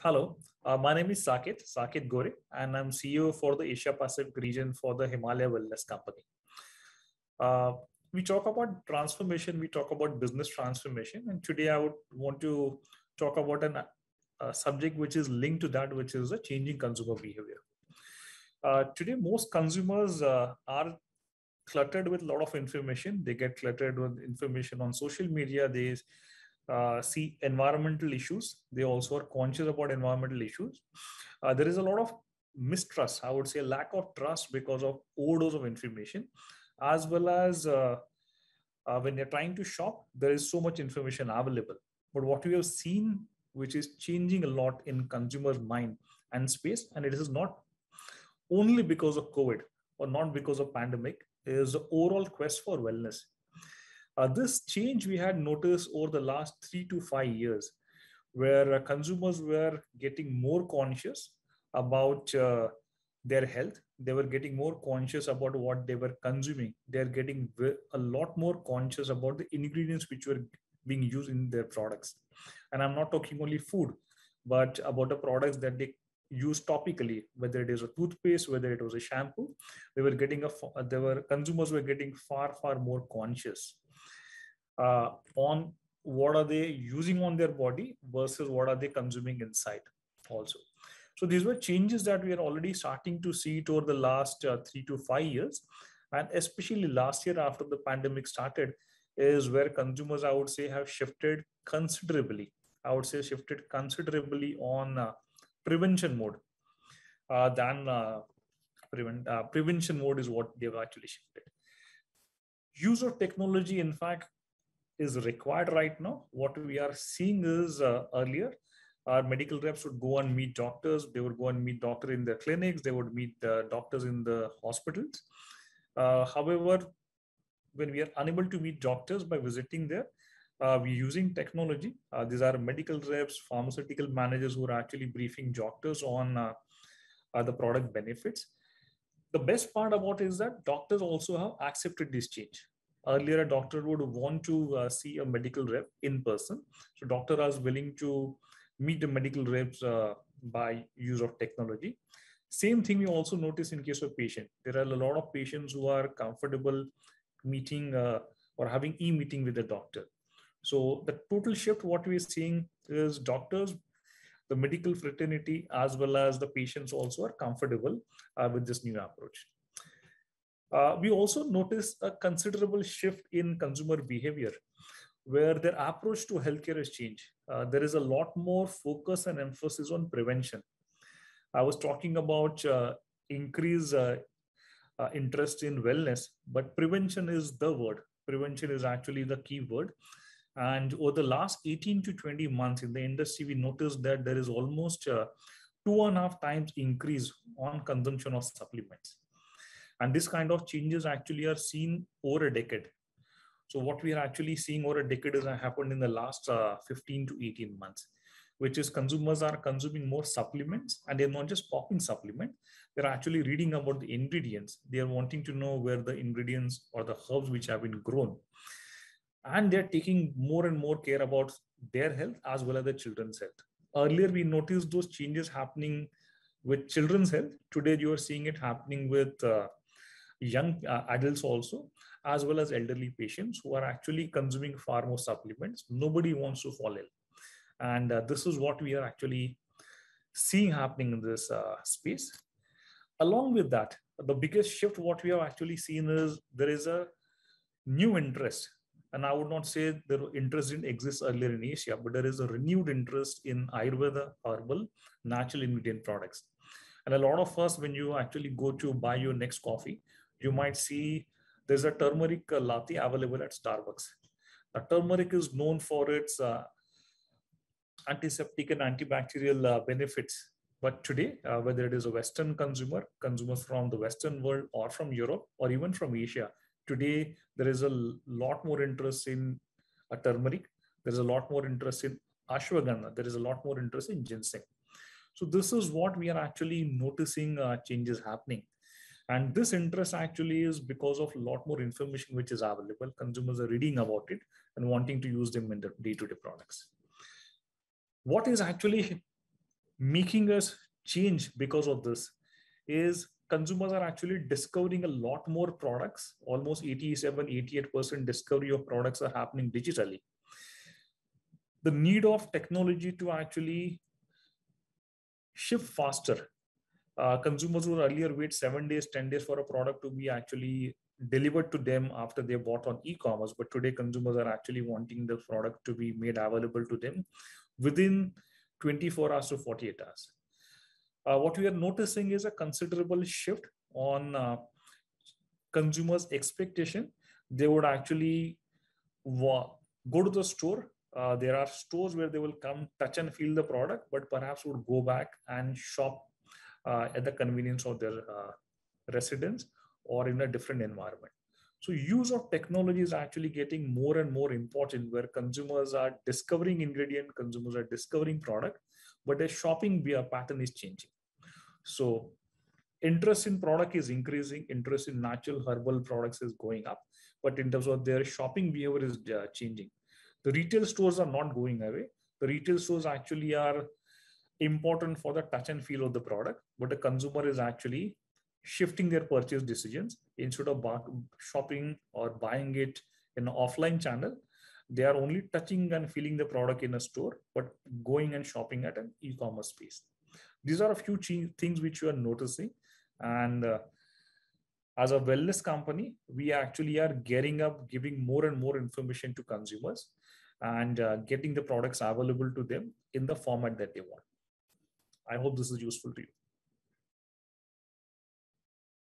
Hello, my name is Saket Gore, and I'm CEO for the Asia Pacific region for the Himalaya Wellness Company. Uh, we talk about transformation, we talk about business transformation, and today I would want to talk about a subject which is linked to that, which is the changing consumer behavior. Today, most consumers are cluttered with a lot of information. They get cluttered with information on social media. They see environmental issues. They also are conscious about environmental issues. There is a lot of mistrust, I would say, lack of trust because of overdose of information, as well as when you're trying to shop, there is so much information available. But what we have seen, which is changing a lot in consumers' mind and space, and it is not only because of COVID or not because of pandemic, is the overall quest for wellness. This change we had noticed over the last 3 to 5 years, where consumers were getting more conscious about their health. They were getting more conscious about what they were consuming. They're getting a lot more conscious about the ingredients which were being used in their products. And I'm not talking only food, but about the products that they use topically, whether it is a toothpaste, whether it was a shampoo. Consumers were getting far more conscious on what are they using on their body versus what are they consuming inside also. So these were changes that we are already starting to see it over the last 3 to 5 years, and especially last year after the pandemic started is where consumers, I would say, have shifted considerably. I would say shifted considerably on prevention mode than prevention mode is what they've actually shifted. Use of technology, in fact, is required right now. What we are seeing is earlier, our medical reps would go and meet doctors. They would go and meet doctors in the clinics. They would meet doctors in the hospitals. However, when we are unable to meet doctors by visiting there, we're using technology. These are medical reps, pharmaceutical managers who are actually briefing doctors on the product benefits. The best part about it is that doctors also have accepted this change. Earlier, a doctor would want to see a medical rep in person. So doctor is willing to meet the medical reps by use of technology. Same thing we also notice in case of patient. There are a lot of patients who are comfortable meeting or having e-meeting with the doctor. So the total shift, what we're seeing is doctors, the medical fraternity, as well as the patients also are comfortable with this new approach. We also notice a considerable shift in consumer behavior where their approach to healthcare has changed. There is a lot more focus and emphasis on prevention. I was talking about increased interest in wellness, but prevention is the word. Prevention is actually the key word. And over the last 18 to 20 months in the industry, we noticed that there is almost 2.5 times increase on consumption of supplements. And this kind of changes actually are seen over a decade. So what we are actually seeing over a decade has happened in the last 15 to 18 months, which is consumers are consuming more supplements, and they're not just popping supplement. They're actually reading about the ingredients. They're wanting to know where the ingredients or the herbs which have been grown. And they're taking more and more care about their health as well as the children's health. Earlier, we noticed those changes happening with children's health. Today, you are seeing it happening with young adults also, as well as elderly patients who are actually consuming far more supplements. Nobody wants to fall ill. And this is what we are actually seeing happening in this space. Along with that, the biggest shift what we have actually seen is there is a new interest. And I would not say the interest didn't exist earlier in Asia, but there is a renewed interest in Ayurveda, herbal, natural ingredient products. And a lot of us, when you actually go to buy your next coffee, you might see there's a turmeric latte available at Starbucks. Turmeric is known for its antiseptic and antibacterial benefits. But today, whether it is a Western consumers from the Western world or from Europe or even from Asia, today there is a lot more interest in turmeric. There is a lot more interest in ashwagandha. There is a lot more interest in ginseng. So this is what we are actually noticing changes happening. And this interest actually is because of a lot more information which is available. Consumers are reading about it and wanting to use them in their day-to-day products. What is actually making us change because of this is consumers are actually discovering a lot more products. Almost 87, 88% discovery of products are happening digitally. The need of technology to actually ship faster. Consumers would earlier wait 7 days, 10 days for a product to be actually delivered to them after they bought on e-commerce. But today, consumers are actually wanting the product to be made available to them within 24 hours to 48 hours. What we are noticing is a considerable shift on consumers' expectation. They would actually go to the store. There are stores where they will come, touch and feel the product, but perhaps would go back and shop at the convenience of their residence or in a different environment. So use of technology is actually getting more and more important, where consumers are discovering ingredient, consumers are discovering product, but their shopping pattern is changing. So interest in product is increasing, interest in natural herbal products is going up, but in terms of their shopping behavior is changing. The retail stores are not going away. The retail stores actually are important for the touch and feel of the product, but the consumer is actually shifting their purchase decisions. Instead of shopping or buying it in an offline channel, they are only touching and feeling the product in a store, but going and shopping at an e-commerce space. These are a few things which you are noticing. And as a wellness company, we actually are gearing up, giving more and more information to consumers and getting the products available to them in the format that they want. I hope this is useful to you.